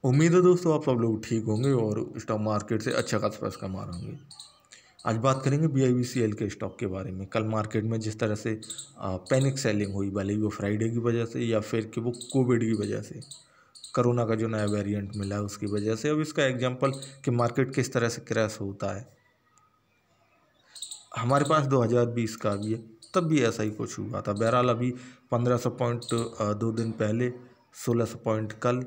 उम्मीद है दोस्तों आप सब लोग ठीक होंगे और स्टॉक मार्केट से अच्छा खासा पैसा कमा रहे होंगे। आज बात करेंगे BIBCL के स्टॉक के बारे में। कल मार्केट में जिस तरह से पैनिक सेलिंग हुई, भले ही वो फ्राइडे की वजह से या फिर कि वो कोविड की वजह से, कोरोना का जो नया वेरिएंट मिला है उसकी वजह से। अब इसका एग्जांपल कि मार्केट किस तरह से क्रैश होता है। हमारे पास 2020 का भी है, तब भी ऐसा ही कुछ हुआ था। बहरहाल अभी 1500 पॉइंट 2 दिन पहले, 1600 पॉइंट कल,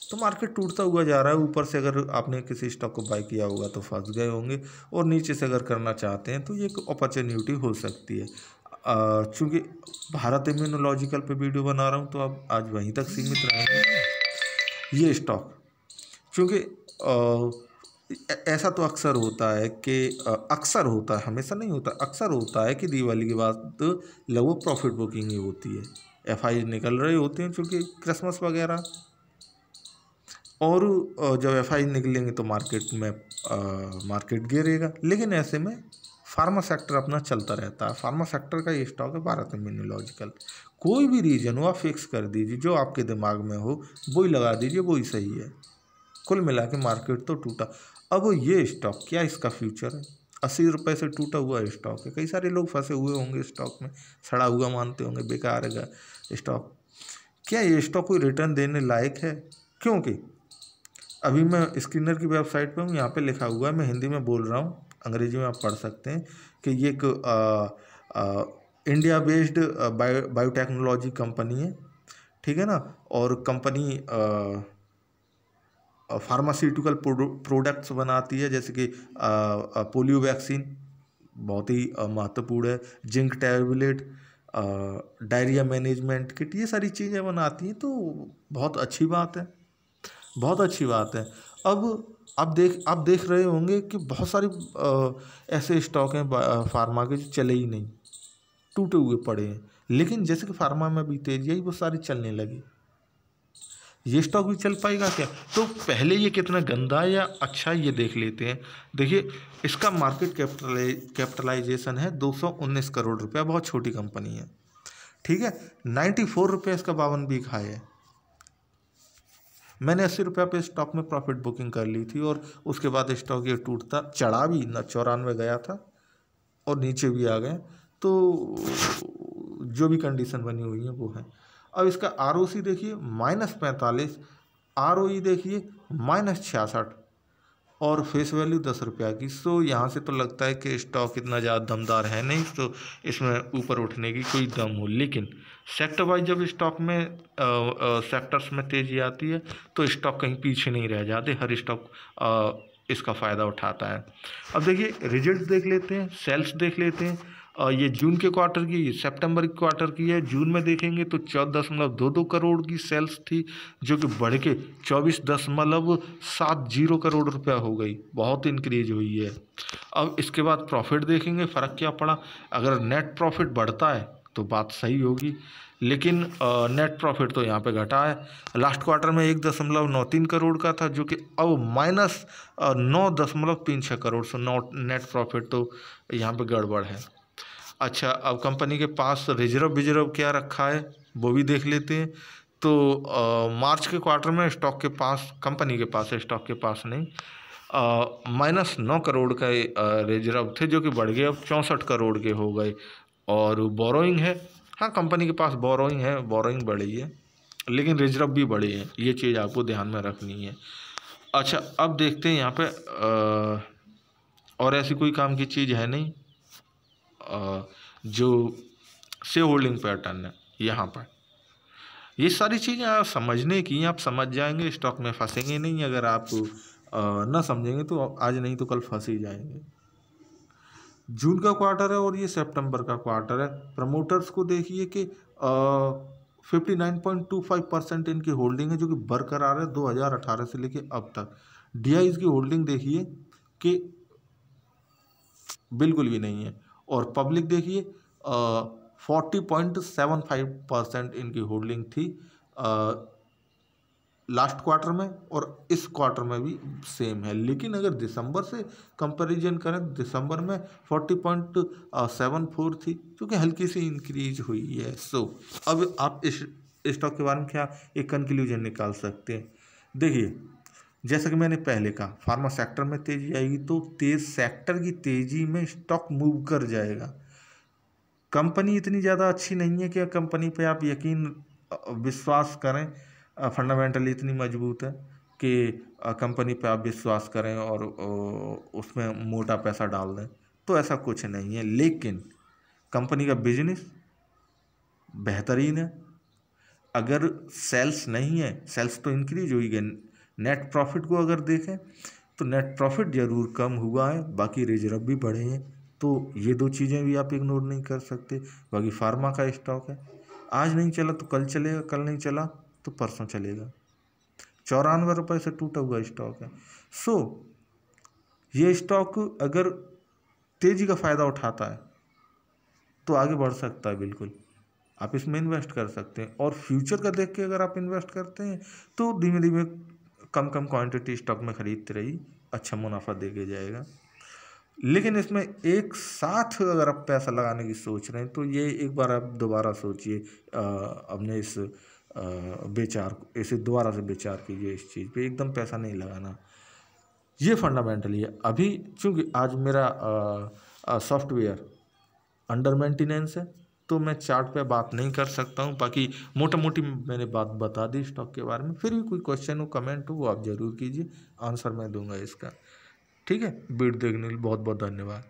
तो मार्केट टूटता हुआ जा रहा है। ऊपर से अगर आपने किसी स्टॉक को बाय किया होगा तो फंस गए होंगे, और नीचे से अगर करना चाहते हैं तो ये एक अपॉर्चुनिटी हो सकती है। चूँकि भारत इम्यूनोलॉजिकल पे वीडियो बना रहा हूँ तो अब आज वहीं तक सीमित रहेंगे। ये स्टॉक क्योंकि ऐसा तो अक्सर होता है कि अक्सर होता है, हमेशा नहीं होता, अक्सर होता है कि दिवाली के बाद लगभग प्रॉफिट बुकिंग ही होती है। FI निकल रहे होते हैं चूँकि क्रिसमस वगैरह, और जब FI निकलेंगे तो मार्केट गिरेगा। लेकिन ऐसे में फार्मा सेक्टर अपना चलता रहता है। फार्मा सेक्टर का ये स्टॉक है भारत इम्यूनोलॉजिकल। कोई भी रीजन हो आप फिक्स कर दीजिए, जो आपके दिमाग में हो वही लगा दीजिए, वही सही है। कुल मिला के मार्केट तो टूटा। अब ये स्टॉक, क्या इसका फ्यूचर है? 80 रुपये से टूटा हुआ स्टॉक है। कई सारे लोग फंसे हुए होंगे स्टॉक में, सड़ा हुआ मानते होंगे, बेकार है स्टॉक। क्या ये स्टॉक कोई रिटर्न देने लायक है? क्योंकि अभी मैं स्क्रीनर की वेबसाइट पे हूँ, यहाँ पे लिखा हुआ है, मैं हिंदी में बोल रहा हूँ, अंग्रेजी में आप पढ़ सकते हैं कि ये एक इंडिया बेस्ड बायोटेक्नोलॉजी कंपनी है, ठीक है ना। और कंपनी फार्मास्यूटिकल प्रोडक्ट्स बनाती है, जैसे कि पोलियो वैक्सीन बहुत ही महत्वपूर्ण है, zinc tablet, diarrhoea management kit, ये सारी चीज़ें बनाती हैं। तो बहुत अच्छी बात है, बहुत अच्छी बात है। अब आप देख रहे होंगे कि बहुत सारे ऐसे स्टॉक हैं फार्मा के जो चले ही नहीं, टूटे हुए पड़े हैं। लेकिन जैसे कि फार्मा में भी तेजी आई, वो सारी चलने लगी। ये स्टॉक भी चल पाएगा क्या? तो पहले ये कितना गंदा है या अच्छा ये देख लेते हैं। देखिए, इसका मार्केट कैपिटलाइजेशन है 219 करोड़ रुपया। बहुत छोटी कंपनी है, ठीक है। 94 रुपये इसका 52 वीक हाई है। मैंने 80 रुपये पे स्टॉक में प्रॉफिट बुकिंग कर ली थी, और उसके बाद स्टॉक ये टूटता, चढ़ा भी ना, 94 गया था और नीचे भी आ गए। तो जो भी कंडीशन बनी हुई है वो है। अब इसका ROC देखिए -45, ROE देखिए -66, और फेस वैल्यू 10 रुपया की। सो यहाँ से तो लगता है कि स्टॉक इतना ज़्यादा दमदार है नहीं, तो इसमें ऊपर उठने की कोई दम हो। लेकिन सेक्टर वाइज जब स्टॉक में सेक्टर्स में तेज़ी आती है तो स्टॉक कहीं पीछे नहीं रह जाते, हर स्टॉक इसका फ़ायदा उठाता है। अब देखिए रिजल्ट देख लेते हैं, सेल्स देख लेते हैं। ये जून के क्वार्टर की, ये सितंबर के क्वार्टर की है। जून में देखेंगे तो 14.22 करोड़ की सेल्स थी, जो कि बढ़ के 24.70 करोड़ रुपया हो गई। बहुत इंक्रीज हुई है। अब इसके बाद प्रॉफिट देखेंगे, फ़र्क क्या पड़ा। अगर नेट प्रॉफिट बढ़ता है तो बात सही होगी, लेकिन नेट प्रॉफिट तो यहाँ पे घटा है। लास्ट क्वार्टर में 1.93 करोड़ का था, जो कि अब -9.36 करोड़ से नेट प्रॉफिट तो यहाँ पे गड़बड़ है। अच्छा, अब कंपनी के पास रिजर्व क्या रखा है वो भी देख लेते हैं। तो मार्च के क्वार्टर में स्टॉक के पास, कंपनी के पास, स्टॉक के पास नहीं, -9 करोड़ का रिजर्व थे, जो कि बढ़ गए, अब 64 करोड़ के हो गए। और बोरोइंग है, हाँ कंपनी के पास बोरोइंग है, बोरोइंग बढ़ी है, लेकिन रिजर्व भी बढ़ी है। ये चीज़ आपको ध्यान में रखनी है। अच्छा, अब देखते हैं यहाँ पे और ऐसी कोई काम की चीज़ है नहीं जो शेयर होल्डिंग पैटर्न है यहाँ पर। ये सारी चीज़ें आप समझने की, आप समझ जाएंगे, स्टॉक में फंसेंगे नहीं। अगर आप ना समझेंगे तो आज नहीं तो कल फंस ही जाएंगे। जून का क्वार्टर है और ये सितंबर का क्वार्टर है। प्रमोटर्स को देखिए कि 59.25% इनकी होल्डिंग है, जो कि बरकरार है 2018 से लेके अब तक। DIs की होल्डिंग देखिए कि बिल्कुल भी नहीं है। और पब्लिक देखिए 40.75% इनकी होल्डिंग थी लास्ट क्वार्टर में, और इस क्वार्टर में भी सेम है। लेकिन अगर दिसंबर से कंपैरिजन करें, दिसंबर में 40.74 थी, जो कि हल्की सी इंक्रीज हुई है। सो अब आप इस स्टॉक के बारे में क्या एक कंक्लूजन निकाल सकते हैं? देखिए, जैसा कि मैंने पहले कहा, फार्मा सेक्टर में तेजी आएगी तो सेक्टर की तेजी में स्टॉक मूव कर जाएगा। कंपनी इतनी ज़्यादा अच्छी नहीं है कि कंपनी पे आप यकीन विश्वास करें, फंडामेंटली इतनी मजबूत है कि कंपनी पे आप विश्वास करें और उसमें मोटा पैसा डाल दें, तो ऐसा कुछ नहीं है। लेकिन कंपनी का बिजनेस बेहतरीन है। अगर सेल्स नहीं है, सेल्स तो इंक्रीज हुई है, नेट प्रॉफिट को अगर देखें तो नेट प्रॉफिट ज़रूर कम हुआ है, बाकी रिजर्व भी बढ़े हैं, तो ये दो चीज़ें भी आप इग्नोर नहीं कर सकते। बाकी फार्मा का स्टॉक है, आज नहीं चला तो कल चलेगा, कल नहीं चला तो परसों चलेगा। 94 रुपये से टूटा हुआ स्टॉक है। सो ये स्टॉक अगर तेज़ी का फ़ायदा उठाता है तो आगे बढ़ सकता है, बिल्कुल आप इसमें इन्वेस्ट कर सकते हैं। और फ्यूचर का देख के अगर आप इन्वेस्ट करते हैं तो धीमे धीमे कम कम क्वांटिटी स्टॉक में खरीदते रहिए, अच्छा मुनाफा दे के जाएगा। लेकिन इसमें एक साथ अगर आप पैसा लगाने की सोच रहे हैं तो ये एक बार आप दोबारा सोचिए, अपने इस विचार इसे दोबारा से विचार कीजिए, इस चीज़ पे एकदम पैसा नहीं लगाना। ये फंडामेंटली है। अभी चूँकि आज मेरा सॉफ्टवेयर अंडर मेंटेनेंस है तो मैं चार्ट पे बात नहीं कर सकता हूँ। बाकी मोटा मोटी मैंने बात बता दी स्टॉक के बारे में। फिर भी कोई क्वेश्चन हो, कमेंट हो, वो आप ज़रूर कीजिए, आंसर मैं दूंगा इसका। ठीक है, वीडियो देखने के लिए बहुत बहुत धन्यवाद।